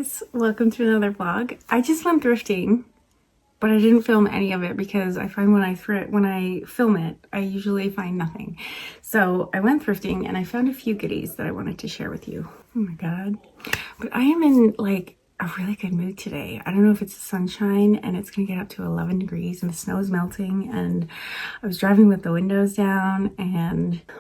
guys, welcome to another vlog. I just went thrifting, but I didn't film any of it because I find when I film it, I usually find nothing. So I went thrifting and I found a few goodies that I wanted to share with you. Oh my god. But I am in like a really good mood today. I don't know if it's the sunshine and it's gonna get up to 11 degrees and the snow is melting, and I was driving with the windows down,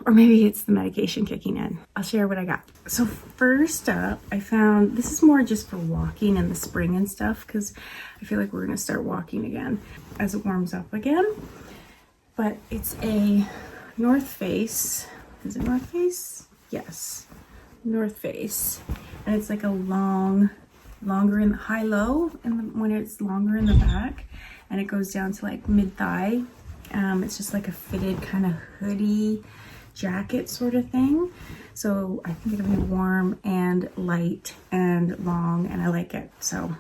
or maybe it's the medication kicking in. I'll share what I got. So first up, I found, this is more just for walking in the spring and stuff, because I feel like we're gonna start walking again as it warms up again. But it's a North Face. Is it North Face? Yes, North Face. And it's like a longer in the high-low, when it's longer in the back, and it goes down to like mid-thigh. It's just like a fitted kind of hoodie jacket sort of thing. So I think it'll be warm and light and long, and I like it. So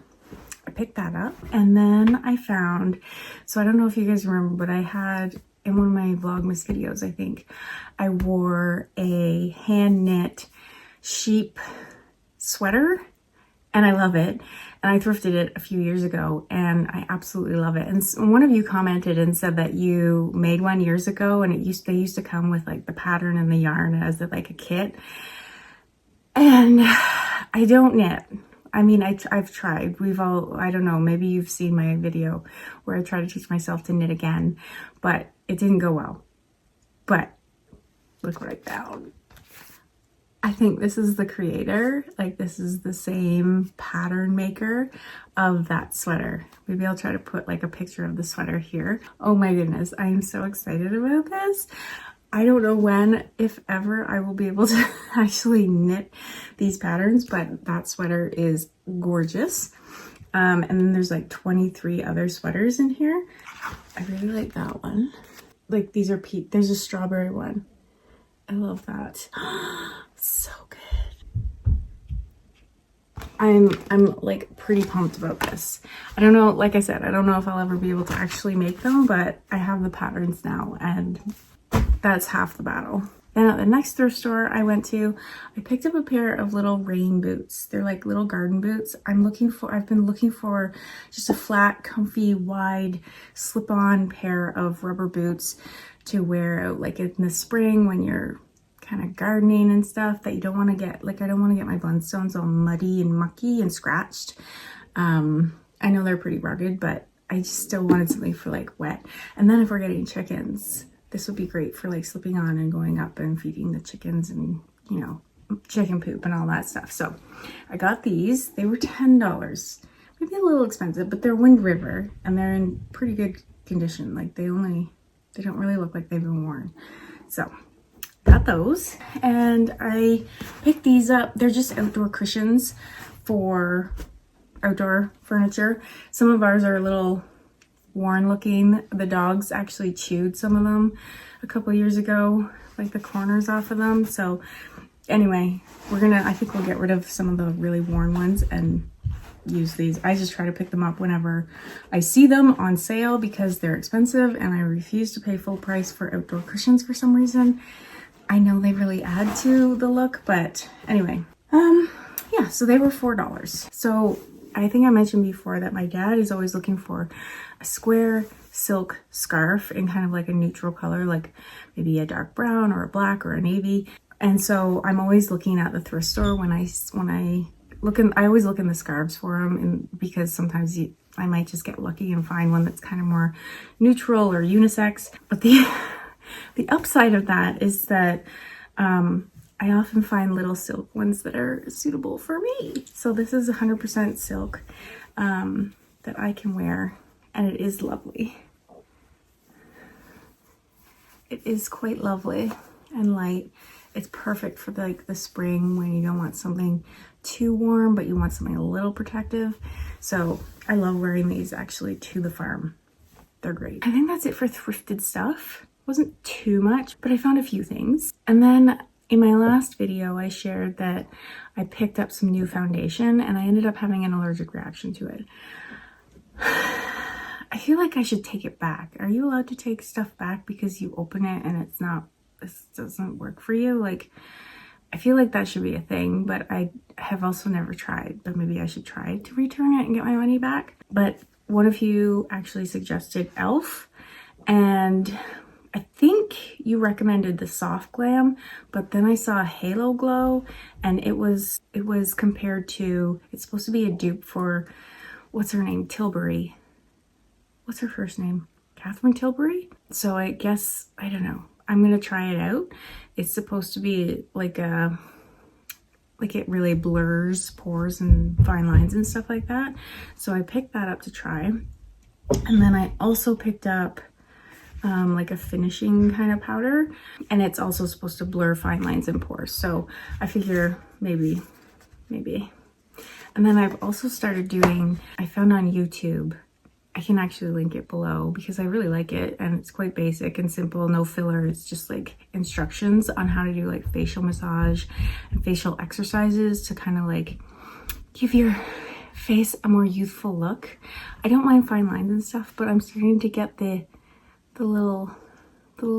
I picked that up. And then I found, so I don't know if you guys remember, but I had in one of my Vlogmas videos, I think, I wore a hand knit sheep sweater, and I love it. And I thrifted it a few years ago and I absolutely love it. And one of you commented and said that you made one years ago, and they used to come with like the pattern and the yarn as like a kit. And I don't knit. I mean, I've tried. I don't know, maybe you've seen my video where I try to teach myself to knit again, but it didn't go well. But look what I found. I think this is the creator, like this is the same pattern maker of that sweater. Maybe I'll try to put like a picture of the sweater here. Oh my goodness, I am so excited about this. I don't know when, if ever, I will be able to actually knit these patterns, but that sweater is gorgeous. And then there's like 23 other sweaters in here. I really like that one. Like these are there's a strawberry one. I love that. So good. I'm like pretty pumped about this. I don't know, like I said, I don't know if I'll ever be able to actually make them, but I have the patterns now, and that's half the battle. Then at the next thrift store I went to, I picked up a pair of little rain boots. They're like little garden boots. I've been looking for just a flat, comfy, wide, slip-on pair of rubber boots to wear out like in the spring when you're kind of gardening and stuff, that you don't want to get, like I don't want to get my blundstones all muddy and mucky and scratched. I know they're pretty rugged, but I just still wanted something for like wet. And then if we're getting chickens, this would be great for like slipping on and going up and feeding the chickens and, you know, chicken poop and all that stuff. So I got these. They were $10. Maybe a little expensive, but they're Wind River and they're in pretty good condition. Like they don't really look like they've been worn. So got those, and I picked these up. They're just outdoor cushions for outdoor furniture. Some of ours are a little worn looking. The dogs actually chewed some of them a couple years ago, like the corners off of them. So anyway, I think we'll get rid of some of the really worn ones and use these. I just try to pick them up whenever I see them on sale because they're expensive, and I refuse to pay full price for outdoor cushions for some reason. I know they really add to the look, but anyway, yeah, so they were $4. So I think I mentioned before that my dad is always looking for a square silk scarf in kind of like a neutral color, like maybe a dark brown or a black or a navy. And so I'm always looking at the thrift store when I always look in the scarves for them, and because sometimes I might just get lucky and find one that's kind of more neutral or unisex. But the upside of that is that I often find little silk ones that are suitable for me. So this is 100% silk that I can wear, and it is lovely. It is quite lovely and light. It's perfect for like the spring when you don't want something too warm, but you want something a little protective. So I love wearing these actually to the farm. They're great. I think that's it for thrifted stuff. Wasn't too much, but I found a few things. And then in my last video, I shared that I picked up some new foundation and I ended up having an allergic reaction to it. I feel like I should take it back. Are you allowed to take stuff back because you open it and this doesn't work for you? Like, I feel like that should be a thing, but I have also never tried, but maybe I should try to return it and get my money back. But one of you actually suggested e.l.f. and I think you recommended the soft glam, but then I saw Halo Glow and it was compared to, it's supposed to be a dupe for, what's her name? Tilbury. What's her first name? Catherine Tilbury? So I guess, I don't know. I'm gonna try it out. It's supposed to be like it really blurs pores and fine lines and stuff like that. So I picked that up to try. And then I also picked up like a finishing kind of powder, and it's also supposed to blur fine lines and pores. So I figure maybe. And then I've also started doing, I found on YouTube, I can actually link it below because I really like it and it's quite basic and simple, no filler. It's just like instructions on how to do like facial massage and facial exercises to kind of like give your face a more youthful look. I don't mind fine lines and stuff, but I'm starting to get the little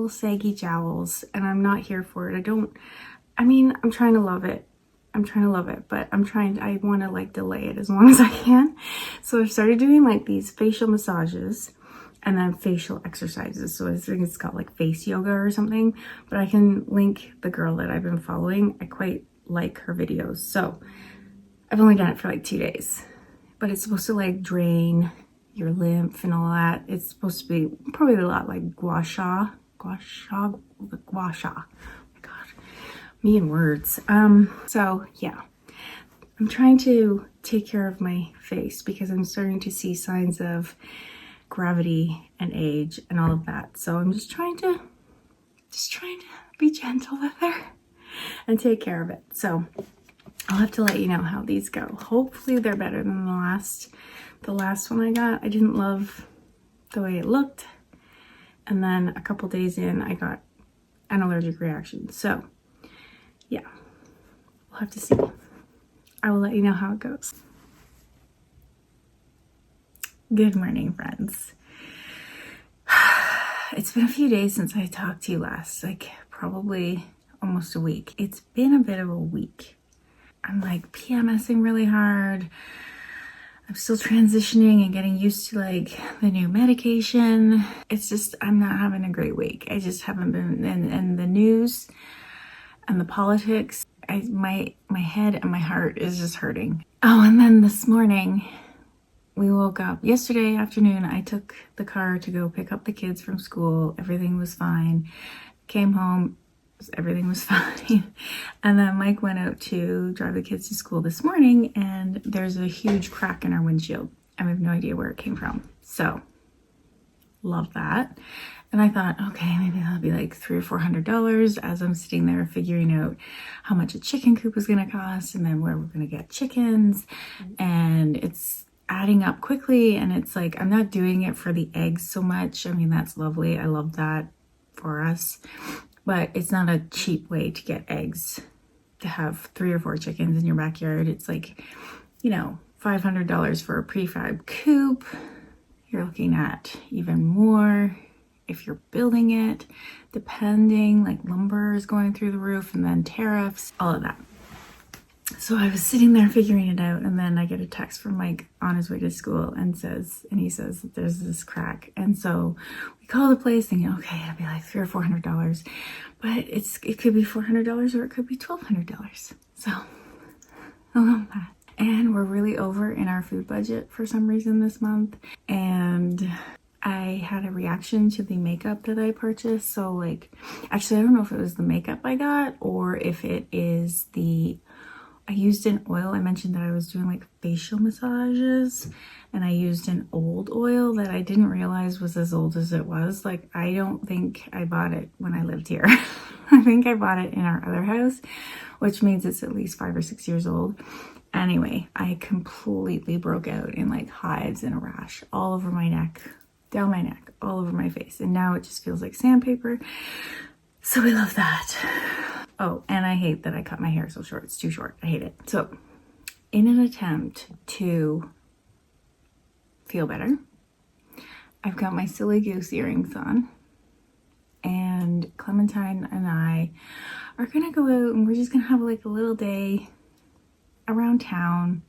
saggy jowls and I'm not here for it. I'm trying to love it. But I want to like delay it as long as I can. So I've started doing like these facial massages and then facial exercises. So I think it's called like face yoga or something, but I can link the girl that I've been following. I quite like her videos. So I've only done it for like 2 days, but it's supposed to like drain your lymph and all that. It's supposed to be probably a lot like gua sha. Oh my God, me and words. So yeah, I'm trying to take care of my face because I'm starting to see signs of gravity and age and all of that. So I'm just trying to be gentle with her and take care of it. So I'll have to let you know how these go. Hopefully they're better than the last one I got. I didn't love the way it looked. And then a couple days in, I got an allergic reaction. So yeah, we'll have to see. I will let you know how it goes. Good morning, friends. It's been a few days since I talked to you last, like probably almost a week. It's been a bit of a week. I'm like PMSing really hard. I'm still transitioning and getting used to like the new medication. It's just, I'm not having a great week. I just haven't been, and the news and the politics, my head and my heart is just hurting. Oh, and then this morning, we woke up. Yesterday afternoon, I took the car to go pick up the kids from school. Everything was fine. Came home, everything was fine. And then Mike went out to drive the kids to school this morning, and there's a huge crack in our windshield. I have no idea where it came from. So, love that. And I thought, okay, maybe that'll be like $300 or $400 as I'm sitting there figuring out how much a chicken coop is going to cost and then where we're going to get chickens. And it's adding up quickly. And it's like, I'm not doing it for the eggs so much. I mean, that's lovely. I love that for us. But it's not a cheap way to get eggs, to have 3 or 4 chickens in your backyard. It's like, $500 for a prefab coop. You're looking at even more if you're building it, depending, like lumber is going through the roof and then tariffs, all of that. So I was sitting there figuring it out, and then I get a text from Mike on his way to school and he says that there's this crack. And so we call the place thinking, okay, it'll be like $300 or $400, but it could be $400 or it could be $1,200. So I love that. And we're really over in our food budget for some reason this month. And I had a reaction to the makeup that I purchased. So like, actually, I don't know if it was the makeup I got or if it is I used an oil. I mentioned that I was doing like facial massages, and I used an old oil that I didn't realize was as old as it was. Like, I don't think I bought it when I lived here. I think I bought it in our other house, which means it's at least 5 or 6 years old. Anyway, I completely broke out in like hives and a rash all over my neck, down my neck, all over my face. And now it just feels like sandpaper. So we love that. Oh, and I hate that I cut my hair so short. It's too short. I hate it. So in an attempt to feel better, I've got my silly goose earrings on. And and Clementine and I are gonna go out and we're just gonna have like a little day around town.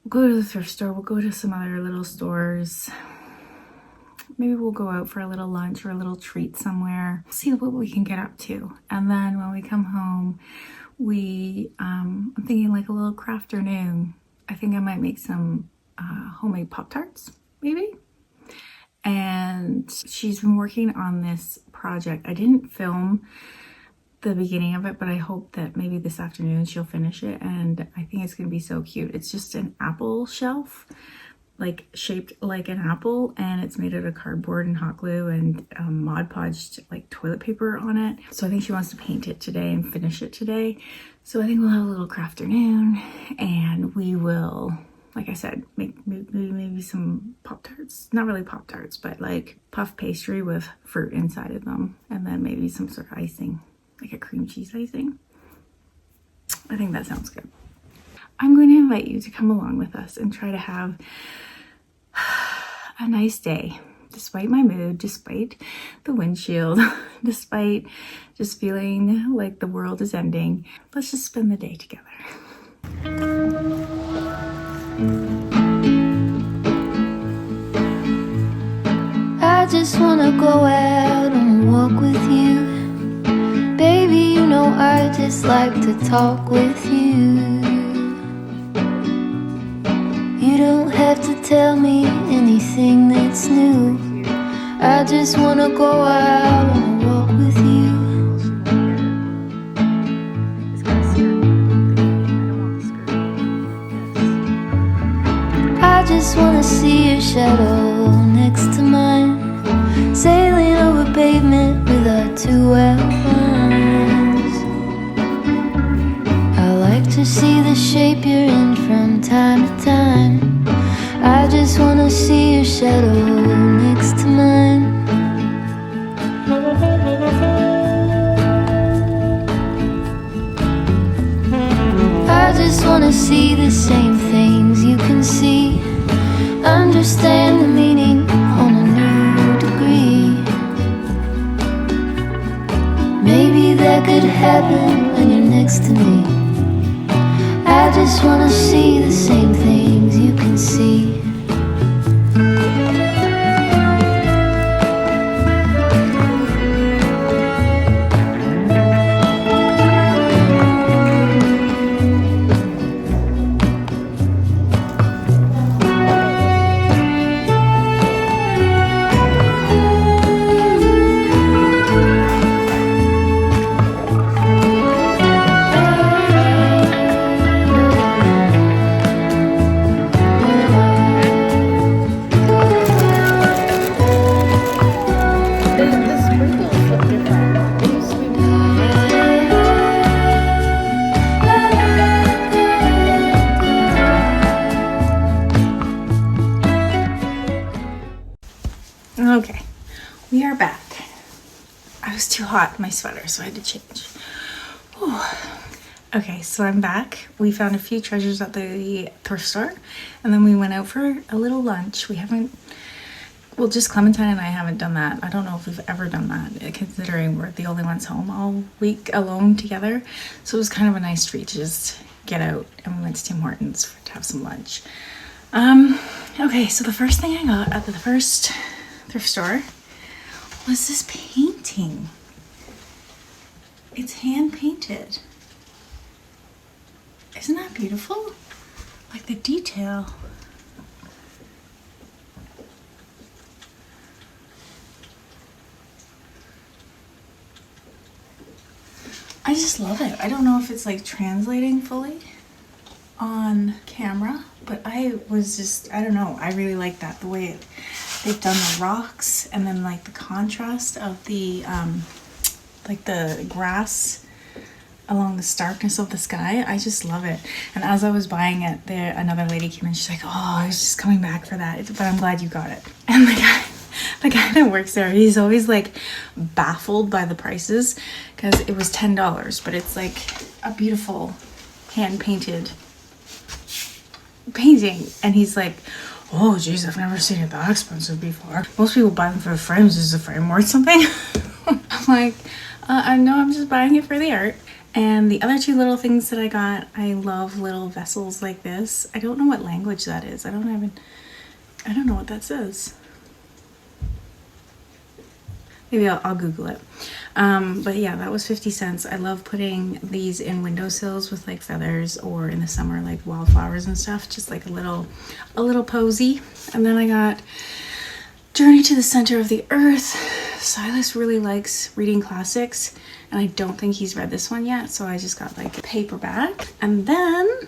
We'll go to the thrift store, we'll go to some other little stores. Maybe we'll go out for a little lunch or a little treat somewhere, see what we can get up to. And then when we come home, I'm thinking like a little crafternoon. I think I might make some homemade Pop-Tarts, maybe. And she's been working on this project. I didn't film the beginning of it, but I hope that maybe this afternoon she'll finish it, and I think it's gonna be so cute. It's just an apple shelf, like shaped like an apple, and it's made out of cardboard and hot glue and Mod Podged like toilet paper on it. So I think she wants to paint it today and finish it today. So I think we'll have a little crafternoon, and we will, like I said, make maybe some Pop-Tarts. Not really Pop-Tarts, but like puff pastry with fruit inside of them, and then maybe some sort of icing, like a cream cheese icing. I think that sounds good. I'm going to invite you to come along with us and try to have a nice day, despite my mood, despite the windshield, despite just feeling like the world is ending. Let's just spend the day together. I just wanna go out and walk with you. Baby, you know I just like to talk with you. You don't have to tell me anything that's new. I just wanna go out and walk with you. I just wanna see your shadow next to mine, sailing over pavement with our two outlines. I like to see the shape you're in from time to time. I just wanna see your shadow next to mine. I just wanna see the same things you can see, understand the meaning on a new degree. Maybe that could happen when you're next to me. I just wanna see the same things you can see. Okay, we are back. I was too hot in my sweater, so I had to change. Whew. Okay, so I'm back. We found a few treasures at the thrift store, and then we went out for a little lunch. Well, just Clementine and I haven't done that. I don't know if we've ever done that, considering we're the only ones home all week alone together. So it was kind of a nice treat to just get out, and we went to Tim Hortons to have some lunch. Okay, so the first thing I got at the first thrift store was this painting. It's hand painted. Isn't that beautiful? Like the detail. I just love it. I don't know if it's like translating fully on camera, but I don't know. I really like that, the way they've done the rocks, and then like the contrast of the like the grass along the starkness of the sky. I just love it. And as I was buying it, another lady came in. She's like, "Oh, I was just coming back for that, but I'm glad you got it." And the guy that works there, he's always like baffled by the prices because it was $10, but it's like a beautiful hand painted painting, and he's like, "Oh geez, I've never seen it that expensive before. Most people buy them for the frames. Is the frame worth something?" I'm like, I know I'm just buying it for the art. And the other two little things that I got, I love little vessels like this. I don't know what language that is. I don't know what that says. Maybe I'll Google it. But yeah, that was 50 cents. I love putting these in windowsills with like feathers, or in the summer like wildflowers and stuff, just like a little posy. And then I got Journey to the Center of the Earth. Silas really likes reading classics, and I don't think he's read this one yet, so I just got like a paperback. And then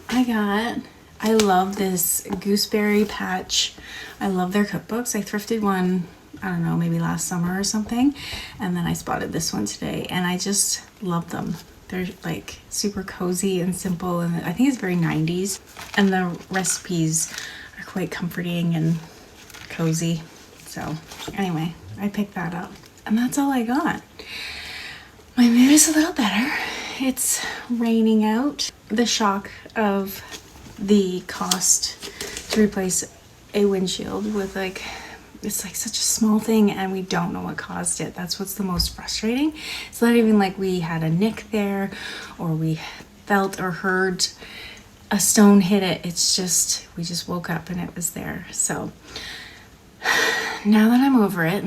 I love this Gooseberry Patch. I love their cookbooks. I thrifted one, I don't know, maybe last summer or something, and then I spotted this one today, and I just love them. They're like super cozy and simple, and I think it's very 90s, and the recipes are quite comforting and cozy. So anyway, I picked that up, and that's all I got. My mood is a little better. It's raining out. The shock of the cost to replace a windshield with like, it's like such a small thing, and we don't know what caused it. That's what's the most frustrating. It's not even like we had a nick there, or we felt or heard a stone hit it. It's just, we just woke up and it was there. So now that I'm over it,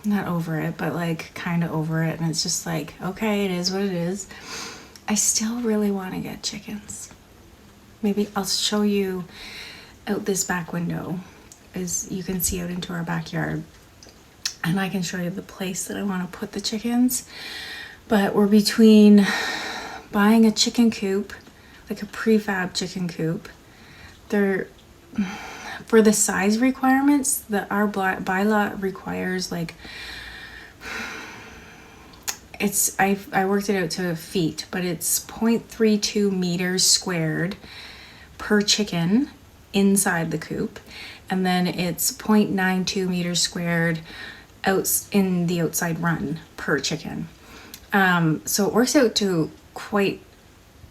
not over it, but like kind of over it, and it's just like, okay, it is what it is. I still really want to get chickens. Maybe I'll show you out this back window, as you can see out into our backyard, and I can show you the place that I want to put the chickens. But we're between buying a chicken coop, like a prefab chicken coop. They're, for the size requirements, that our bylaw requires, like, it's, I worked it out to feet, but it's 0.32 meters squared per chicken inside the coop, and then it's 0.92 meters squared out in the outside run per chicken. So it works out to quite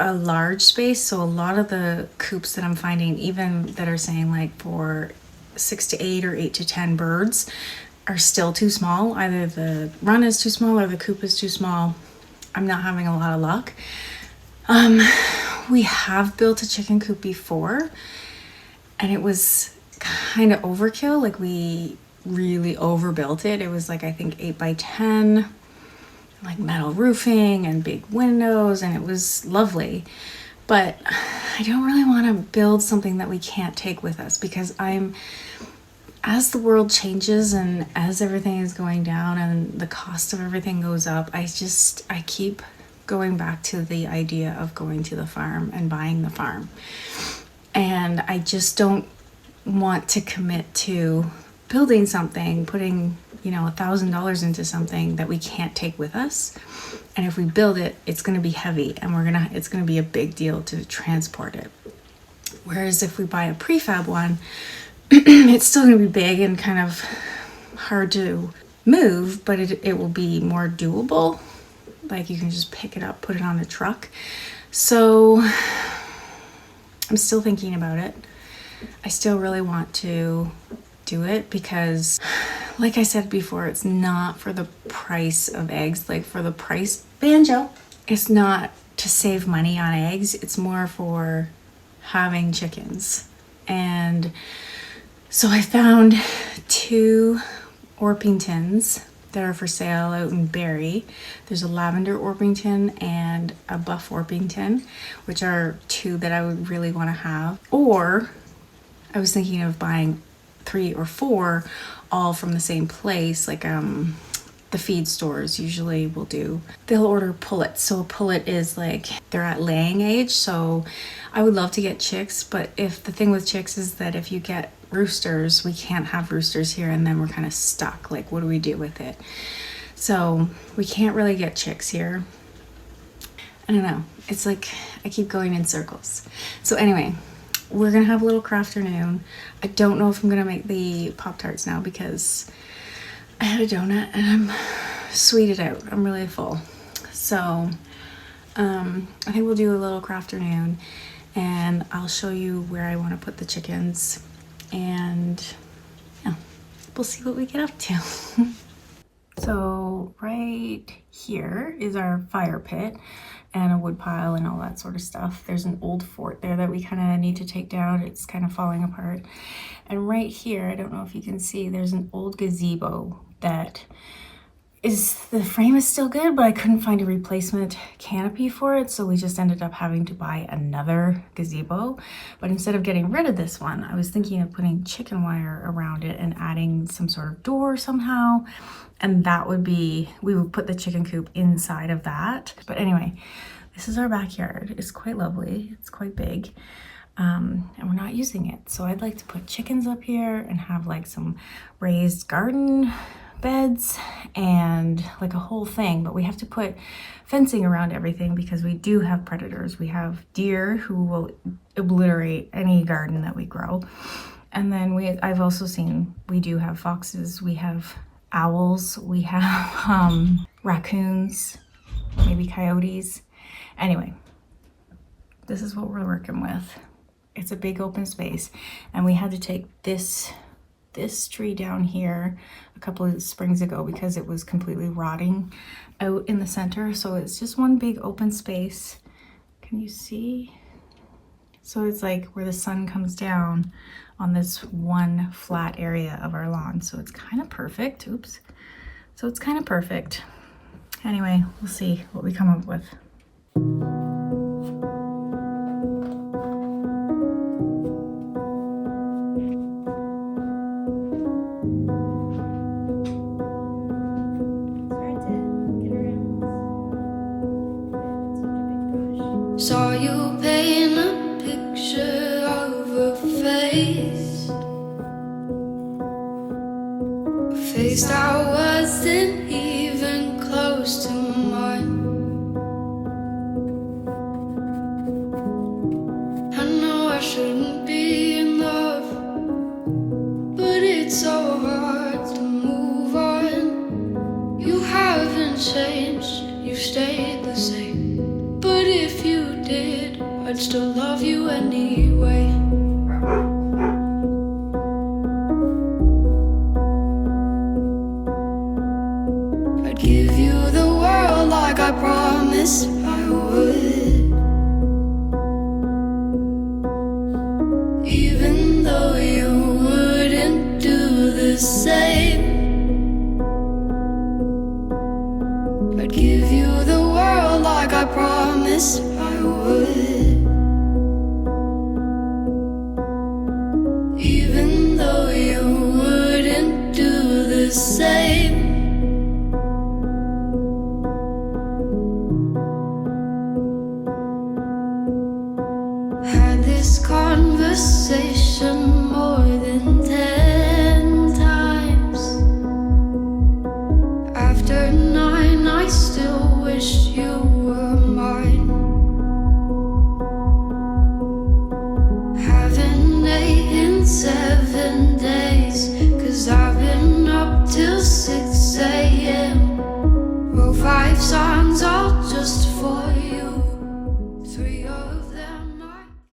a large space. So a lot of the coops that I'm finding, even that are saying like for 6 to 8 or 8 to 10 birds, are still too small. Either the run is too small or the coop is too small. I'm not having a lot of luck. We have built a chicken coop before, and it was kind of overkill. Like, we really overbuilt it. It was like, I think 8 by 10, like metal roofing and big windows, and it was lovely. But I don't really want to build something that we can't take with us, because as the world changes and as everything is going down and the cost of everything goes up, I keep going back to the idea of going to the farm and buying the farm. And I just don't want to commit to building something, putting, $1,000 into something that we can't take with us. And if we build it, it's going to be heavy, and it's going to be a big deal to transport it. Whereas if we buy a prefab one, it's still going to be big and kind of hard to move, but it will be more doable. Like, you can just pick it up, put it on a truck. So I'm still thinking about it. I still really want to do it, because like I said before, it's not for the price of eggs. Like, for the price, Banjo, it's not to save money on eggs. It's more for having chickens. And so I found 2 Orpingtons that are for sale out in Barrie. There's a lavender Orpington and a buff Orpington, which are 2 that I would really want to have. Or I was thinking of buying 3 or 4 all from the same place, like the feed stores usually will do. They'll order pullets. So a pullet is like, they're at laying age. So I would love to get chicks, but if the thing with chicks is that if you get roosters, we can't have roosters here, and then we're kind of stuck. Like, what do we do with it? So we can't really get chicks here. I don't know. It's like I keep going in circles. So anyway, we're gonna have a little Crafternoon. I don't know if I'm gonna make the Pop-Tarts now, because I had a donut and I'm sweeted out. I'm really full. So I think we'll do a little Crafternoon, and I'll show you where I want to put the chickens, and yeah, we'll see what we get up to. So right here is our fire pit and a wood pile and all that sort of stuff. There's an old fort there that we kind of need to take down. It's kind of falling apart. And right here, I don't know if you can see, there's an old gazebo that the frame is still good, but I couldn't find a replacement canopy for it, so we just ended up having to buy another gazebo. But instead of getting rid of this one, I was thinking of putting chicken wire around it and adding some sort of door somehow, and that would be, we would put the chicken coop inside of that. But anyway, this is our backyard. It's quite lovely, it's quite big. And we're not using it, so I'd like to put chickens up here and have like some raised garden beds and like a whole thing, but we have to put fencing around everything because we do have predators. We have deer who will obliterate any garden that we grow, and then I've also seen we do have foxes, we have owls, we have raccoons, maybe coyotes. Anyway, this is what we're working with. It's a big open space, and we had to take this tree down here a couple of springs ago because it was completely rotting out in the center. So it's just one big open space. Can you see? So it's like where the sun comes down on this one flat area of our lawn. So it's kind of perfect. Oops. So it's kind of perfect. Anyway, we'll see what we come up with. Saw you paint a picture of a face, a face that wasn't even close to mine. I know I shouldn't be in love, but it's so hard to move on. You haven't changed, you've stayed the same. But if you did, I'd still love you anyway. I'd give you the world like I promised I would, even though you wouldn't do the same. I'd give you the world like I promised I would.